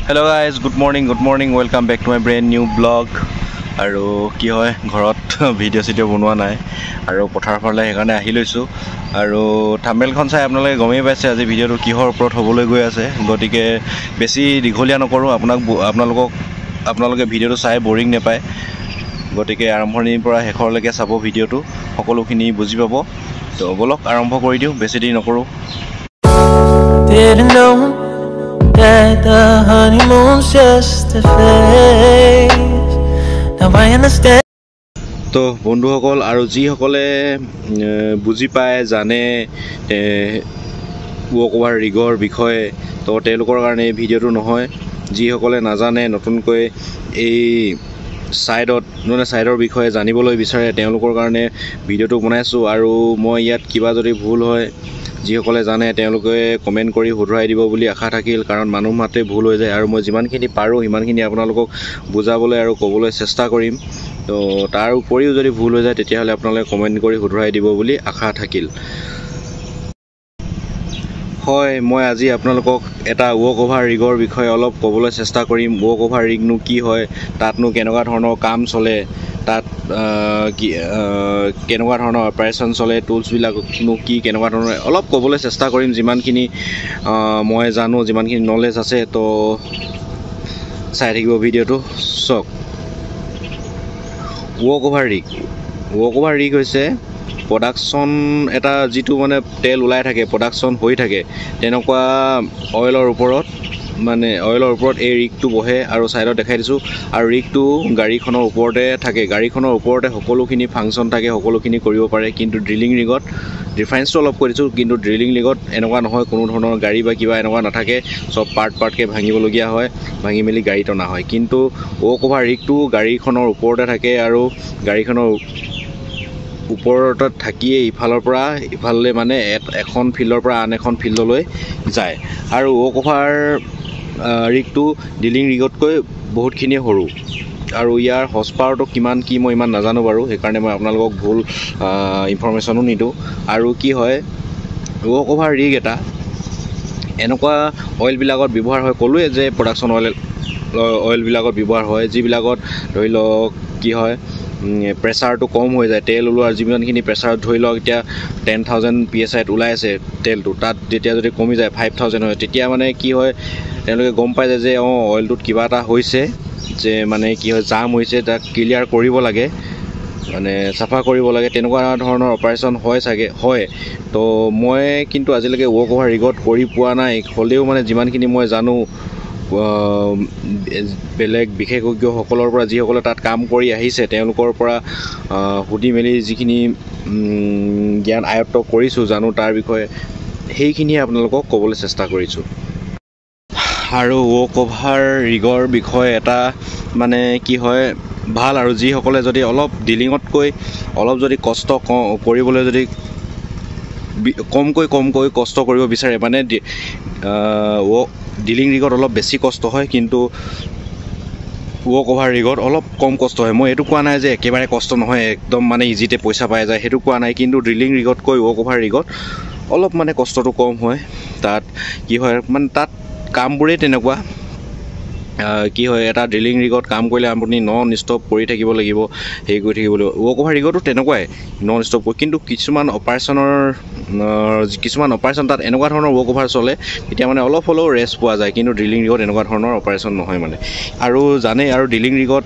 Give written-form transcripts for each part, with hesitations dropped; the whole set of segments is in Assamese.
Hello guys, good morning, welcome back to my brand new vlog. আৰু কি হয় ঘৰত ভিডিঅ' বনোৱা নাই আৰু পথাৰ ফালে সেইকাৰণে আহি লৈছোঁ আৰু থাম্বনেইলখন চাই আপোনালোকে গমেই পাইছে আজি ভিডিঅ'টো কিহৰ ওপৰত হ'বলৈ গৈ আছে গতিকে বেছি দীঘলীয়া নকৰোঁ আপোনালোকে ভিডিঅ'টো চাই বৰিং নাপায় গতিকে আৰম্ভণিৰ পৰা শেষলৈকে চাব ভিডিঅ'টো সকলোখিনি বুজি পাব তো বলক আৰম্ভ কৰি দিওঁ বেছি দেৰি নকৰোঁ that the honeymoon's just a phase. Now I understand. তো বন্ধুসকল আৰু যিসকলে বুজি পায় জানে ৱক অভাৰ ৰিগৰ বিষয়ে তো তেওঁলোকৰ কাৰণে এই ভিডিঅ'টো নহয় যিসকলে নাজানে নতুনকৈ এই ছাইডৰ বিষয়ে জানিবলৈ বিচাৰে তেওঁলোকৰ কাৰণে ভিডিঅ'টো বনাইছোঁ আৰু মই ইয়াত কিবা যদি ভুল হয় যিসকলে জানে তেওঁলোকে কমেণ্ট কৰি শুধৰাই দিব বুলি আশা থাকিল কাৰণ মানুহ মাতে ভুল হৈ যায় আৰু মই যিমানখিনি পাৰোঁ সিমানখিনি আপোনালোকক বুজাবলৈ আৰু ক'বলৈ চেষ্টা কৰিম তো তাৰ উপৰিও যদি ভুল হৈ যায় তেতিয়াহ'লে আপোনালোকে কমেণ্ট কৰি শুধৰাই দিব বুলি আশা থাকিল হয় মই আজি আপোনালোকক এটা ৱক অভাৰ ৰিগৰ বিষয়ে অলপ ক'বলৈ চেষ্টা কৰিম ৱক অভাৰ ৰিগনো কি হয় তাতনো কেনেকুৱা ধৰণৰ কাম চলে তাত কেনেকুৱা ধৰণৰ অপাৰেশ্যন চলে টুলছবিলাকনো কি কেনেকুৱা ধৰণৰ অলপ ক'বলৈ চেষ্টা কৰিম যিমানখিনি মই জানো যিমানখিনি নলেজ আছে তো চাই থাকিব ভিডিঅ'টো চাওক ৱক অভাৰ ৰিগ হৈছে প্ৰডাকশ্যন এটা যিটো মানে তেল ওলাই থাকে প্ৰডাকশ্যন হৈ থাকে তেনেকুৱা অইলৰ ওপৰত এই ৰিগটো বহে আৰু ছাইডত দেখাই দিছোঁ আৰু ৰিগটো গাড়ীখনৰ ওপৰতে থাকে গাড়ীখনৰ ওপৰতে সকলোখিনি ফাংচন থাকে সকলোখিনি কৰিব পাৰে কিন্তু ড্ৰিলিং ৰিগত ডিফাৰেঞ্চটো অলপ কৈ দিছোঁ কিন্তু ড্ৰিলিং ৰিগত এনেকুৱা নহয় কোনো ধৰণৰ গাড়ী বা কিবা এনেকুৱা নাথাকে চব পাৰ্টকৈ ভাঙিবলগীয়া হয় ভাঙি মেলি গাড়ী টনা হয় কিন্তু ৱক অভাৰ ৰিগটো গাড়ীখনৰ ওপৰতে থাকে আৰু গাড়ীখনৰ ওপৰত থাকিয়ে ইফালৰ পৰা ইফালে মানে এখন ফিল্ডৰ পৰা আন এখন ফিল্ডলৈ যায় আৰু ৱক অভাৰ ৰিগটো ড্ৰিলিং ৰিগতকৈ বহুতখিনি সৰু আৰু ইয়াৰ হৰ্চ পাৱাৰটো কিমান কি মই ইমান নাজানো বাৰু সেইকাৰণে মই আপোনালোকক ভুল ইনফৰমেশ্যনো নিদিওঁ আৰু কি হয় ৱক অভাৰ ৰিগ এটা এনেকুৱা অইলবিলাকত ব্যৱহাৰ হয় ক'লোৱে যে প্ৰডাকশ্যন অইলবিলাকত ব্যৱহাৰ হয় যিবিলাকত ধৰি লওক কি হয় প্ৰেছাৰটো কম হৈ যায় তেল ওলোৱাৰ যিমানখিনি প্ৰেছাৰত ধৰি লওক এতিয়া 10,000 PSIত ওলাই আছে তেলটো তাত যেতিয়া যদি কমি যায় 5,000 হয় তেতিয়া মানে কি হয় তেওঁলোকে গম পাই যায় যে অইলটোত কিবা এটা হৈছে যে মানে কি হয় জাম হৈছে তাক ক্লিয়াৰ কৰিব লাগে মানে চাফা কৰিব লাগে তেনেকুৱা ধৰণৰ অপাৰেশ্যন হয় তো মই কিন্তু আজিলৈকে ৱক অভাৰ ৰিগত কৰি পোৱা নাই হ'লেও মানে যিমানখিনি মই জানো বেলেগ বিশেষজ্ঞসকলৰ পৰা যিসকলে তাত কাম কৰি আহিছে তেওঁলোকৰ পৰা সুধি মেলি যিখিনি জ্ঞান আয়ত্ব কৰিছোঁ জানো তাৰ বিষয়ে সেইখিনিয়ে আপোনালোকক ক'বলৈ চেষ্টা কৰিছোঁ আৰু ৱক অভাৰ ৰিগৰ বিষয়ে এটা মানে কি হয় ভাল আৰু যিসকলে যদি অলপ ডিলিঙতকৈ অলপ যদি কষ্ট কৰিবলৈ যদি কমকৈ কষ্ট কৰিব বিচাৰে মানে ডিলিং ৰিগত অলপ বেছি কষ্ট হয় কিন্তু ৱক অভাৰ ৰিগত অলপ কম কষ্ট হয় মই এইটো কোৱা নাই যে একেবাৰে কষ্ট নহয় একদম মানে ইজিতে পইচা পাই যায় সেইটো কোৱা নাই কিন্তু ড্ৰিলিং ৰিগতকৈ ৱক অভাৰ ৰিগত অলপ মানে কষ্টটো কম হয় তাত কি হয় মানে তাত কামবোৰেই তেনেকুৱা কি হয় এটা ড্ৰিলিং ৰিগত কাম কৰিলে আপুনি নন ষ্টপ কৰি থাকিব লাগিব হেৰি কৰি থাকিব লাগিব ৱক অভাৰ ৰিগতো তেনেকুৱাই নন ষ্টপ কৰি কিন্তু কিছুমান অপাৰেশ্যন তাত এনেকুৱা ধৰণৰ ৱক অভাৰ চলে তেতিয়া মানে অলপ হ'লেও ৰেষ্ট পোৱা যায় কিন্তু ড্ৰিলিং ৰিগত এনেকুৱা ধৰণৰ অপাৰেশ্যন নহয় মানে আৰু জানেই আৰু ড্ৰিলিং ৰিগত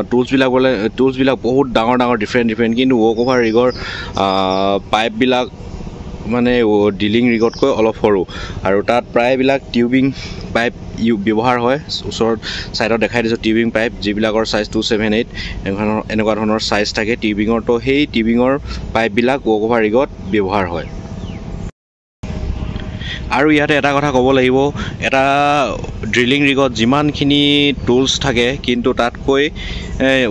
টুলছবিলাক বহুত ডাঙৰ ডিফাৰেণ্ট কিন্তু ৱক অভাৰ ৰিগৰ পাইপবিলাক মানে ড্ৰিলিং ৰিগতকৈ অলপ সৰু আৰু তাত প্ৰায়বিলাক টিউবিং পাইপ ব্যৱহাৰ হয় ওচৰত ছাইডত দেখাই দিছোঁ টিউবিং পাইপ যিবিলাকৰ চাইজ 278 এনেকুৱা ধৰণৰ চাইজ থাকে টিউবিঙৰ তো সেই টিউবিঙৰ পাইপবিলাক ৱক অভাৰ ৰিগত ব্যৱহাৰ হয় আৰু ইয়াতে এটা কথা ক'ব লাগিব এটা ড্ৰিলিং ৰিগত যিমানখিনি টুলছ থাকে কিন্তু তাতকৈ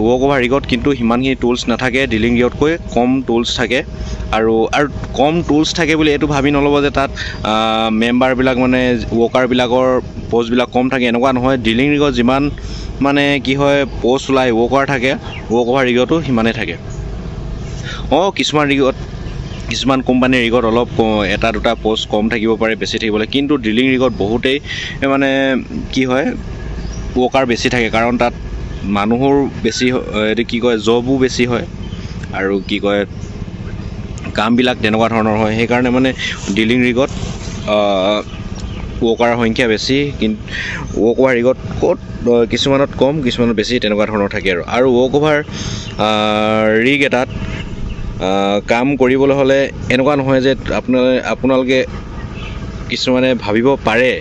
ৱক অভাৰ ৰিগত কিন্তু সিমানখিনি টুলছ নাথাকে ড্ৰিলিং ৰিগতকৈ কম টুলছ থাকে আৰু কম টুলছ থাকে বুলি এইটো ভাবি নল'ব যে তাত মেম্বাৰবিলাক মানে ৱৰ্কাৰবিলাকৰ পষ্টবিলাক কম থাকে এনেকুৱা নহয় ড্ৰিলিং ৰিগত যিমান মানে কি হয় পষ্ট ওলাই ৱৰ্কাৰ থাকে ৱক অভাৰ ৰিগতো সিমানেই থাকে কিছুমান ৰিগত কিছুমান কোম্পানীৰ ৰিগত অলপ এটা দুটা পোষ্ট কম থাকিব পাৰে, বেছি থাকিব পাৰে, কিন্তু ড্ৰিলিং ৰিগত বহুতেই মানে কি হয় ৱৰ্কাৰ বেছি থাকে, কাৰণ তাত মানুহৰ বেছি এইটো কি কয় জবো বেছি হয় আৰু কি কয় কামবিলাক তেনেকুৱা ধৰণৰ হয়। সেইকাৰণে মানে ড্ৰিলিং ৰিগত ৱৰ্কাৰৰ সংখ্যা বেছি, কিন্তু ৱৰ্ক অভাৰ ৰিগত ক'ত কিছুমানত কম কিছুমানত বেছি তেনেকুৱা ধৰণৰ থাকে। আৰু ৱৰ্ক অভাৰ ৰিগ এটাত কাম কৰিবলৈ হ'লে এনেকুৱা নহয় যে আপোনালোকে কিছুমানে ভাবিব পাৰে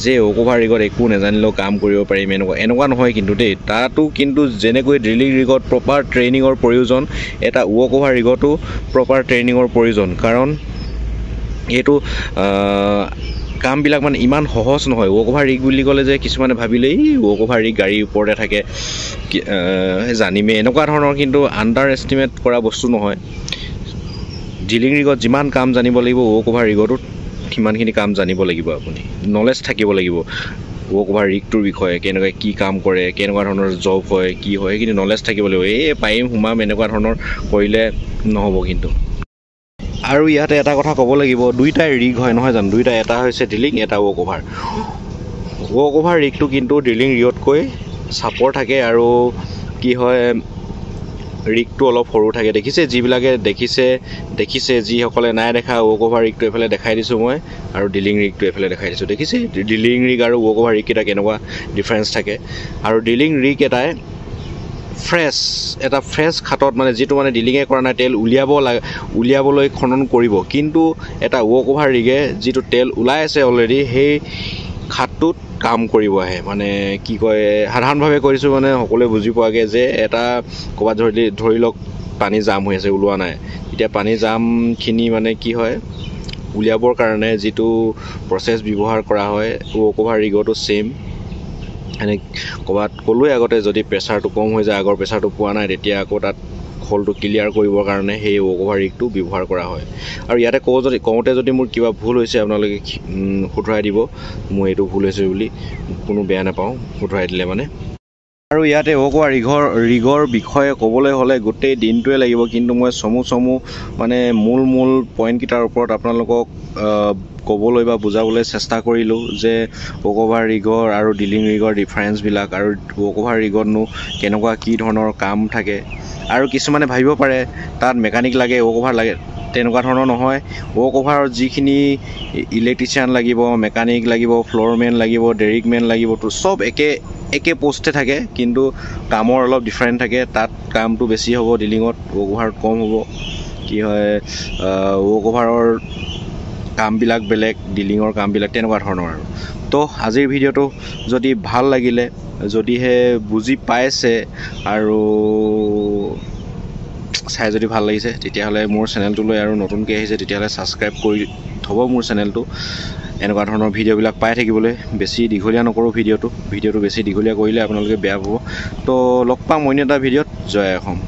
যে ৱৰ্ক অভাৰ ৰিগত একো নাজানিলেও কাম কৰিব পাৰিম, এনেকুৱা নহয় কিন্তু দেই। তাতো কিন্তু যেনেকৈ ড্ৰিলিং ৰিগত প্ৰপাৰ ট্ৰেইনিঙৰ প্ৰয়োজন, এটা ৱৰ্ক অভাৰ ৰিগতো প্ৰপাৰ ট্ৰেইনিঙৰ প্ৰয়োজন, কাৰণ এইটো কামবিলাক মানে ইমান সহজ নহয়। ৱৰ্ক অভাৰ ৰিগ বুলি ক'লে যে কিছুমানে ভাবিলে ৱৰ্ক অভাৰ ৰিগ গাড়ীৰ ওপৰতে থাকে জানিমে, এনেকুৱা ধৰণৰ কিন্তু আণ্ডাৰ এষ্টিমেট কৰা বস্তু নহয়। ড্ৰিলিং ৰিগত যিমান কাম জানিব লাগিব ৱৰ্ক অভাৰ ৰিগতো সিমানখিনি কাম জানিব লাগিব, আপুনি নলেজ থাকিব লাগিব ৱৰ্ক অভাৰ ৰিগটোৰ বিষয়ে, কেনেকৈ কি কাম কৰে, কেনেকুৱা ধৰণৰ জব হয়, কি হয়, সেইখিনি নলেজ থাকিব লাগিব। পাৰিম সোমাম এনেকুৱা ধৰণৰ কৰিলে নহ'ব কিন্তু। আৰু ইয়াতে এটা কথা ক'ব লাগিব, দুইটাই ৰিগ হয় নহয় জানো, দুইটা, এটা হৈছে ড্ৰিলিং, এটা ৱৰ্ক অভাৰ। ৱৰ্ক অভাৰ ৰিগটো কিন্তু ড্ৰিলিং ৰিগতকৈ চাপৰ থাকে আৰু কি হয় ৰিগটো অলপ সৰু থাকে। যিবিলাকে দেখিছে যিসকলে নাই দেখা, ৱৰ্ক অভাৰ ৰিগটো এইফালে দেখাই দিছোঁ মই, আৰু ড্ৰিলিং ৰিগটো এইফালে দেখাই দিছোঁ। ড্ৰিলিং ৰিগ আৰু ৱৰ্ক অভাৰ ৰিগকেইটা কেনেকুৱা ডিফাৰেঞ্চ থাকে। আৰু ড্ৰিলিং ৰিগ এটাই এটা ফ্ৰেছ খাটত মানে যিটো মানে ড্ৰিলিঙে কৰা নাই তেল উলিয়াবলৈ খনন কৰিব, কিন্তু এটা ৱৰ্ক অভাৰ ৰিগে যিটো তেল ওলাই আছে অলৰেডি সেই খাটটোত কাম কৰিব আহে। মানে কি কয় সাধাৰণভাৱে কৰিছোঁ মানে সকলোৱে বুজি পোৱাকৈ, যে এটা ক'ৰবাত ধৰি লওক পানী জাম হৈ আছে, ওলোৱা নাই, এতিয়া পানী জামখিনি মানে কি হয় উলিয়াবৰ কাৰণে যিটো প্ৰচেছ ব্যৱহাৰ কৰা হয় ৱৰ্ক অভাৰ ৰিগতো ছেইম। এনে ক'ৰবাত ক'লোৱে আগতে যদি প্ৰেছাৰটো কম হৈ যায়, আগৰ প্ৰেছাৰটো পোৱা নাই, তেতিয়া আকৌ তাত হলটো ক্লিয়াৰ কৰিবৰ কাৰণে সেই ৱৰ্ক অভাৰ ৰিগটো ব্যৱহাৰ কৰা হয়। আৰু ইয়াতে কওঁতে যদি মোৰ কিবা ভুল হৈছে আপোনালোকে শুধৰাই দিব, মোৰ এইটো ভুল হৈছে বুলি, কোনো বেয়া নাপাওঁ শুধৰাই দিলে মানে। আৰু ইয়াতে ৱৰ্ক অভাৰ ৰিগৰ বিষয়ে ক'বলৈ হ'লে গোটেই দিনটোৱে লাগিব, কিন্তু মই চমু মানে মূল পইণ্টকেইটাৰ ওপৰত আপোনালোকক ক'বলৈ বা বুজাবলৈ চেষ্টা কৰিলোঁ, যে ৱৰ্ক অভাৰ ৰিগৰ আৰু ড্ৰিলিং ৰিগৰ ডিফাৰেঞ্চবিলাক, আৰু ৱৰ্ক অভাৰ ৰিগতনো কেনেকুৱা কি ধৰণৰ কাম থাকে। আৰু কিছুমানে ভাবিব পাৰে তাত মেকানিক লাগে, ৱৰ্ক অভাৰ লাগে, তেনেকুৱা ধৰণৰ নহয়। ৱৰ্ক অভাৰত যিখিনি ইলেক্ট্ৰিচিয়ান লাগিব, মেকানিক লাগিব, ফ্ল'ৰমেন লাগিব, ডেৰিকমেন লাগিব, তো চব একে পোষ্টে থাকে, কিন্তু কামৰ অলপ ডিফাৰেণ্ট থাকে। তাত কামটো বেছি হ'ব, ড্ৰিলিঙত ৱৰ্ক অভাৰত কম হ'ব। কি হয় ৱৰ্ক অভাৰৰ কামবিলাক বেলেগ, ড্ৰিলিঙৰ কামবিলাক তেনেকুৱা ধৰণৰ। আৰু তো আজিৰ ভিডিঅ'টো যদি ভাল লাগিলে, যদিহে বুজি পাইছে আৰু চাই যদি ভাল লাগিছে, তেতিয়াহ'লে মোৰ চেনেলটোলৈ, আৰু নতুনকৈ আহিছে তেতিয়াহ'লে ছাবস্ক্ৰাইব কৰি থ'ব মোৰ চেনেলটো, এনেকুৱা ধৰণৰ ভিডিঅ'বিলাক পাই থাকিবলৈ। বেছি দীঘলীয়া নকৰোঁ ভিডিঅ'টো বেছি দীঘলীয়া কৰিলে আপোনালোকে বেয়া পাব। তো লগ পাম অন্য এটা ভিডিঅ'ত। জয় অসম।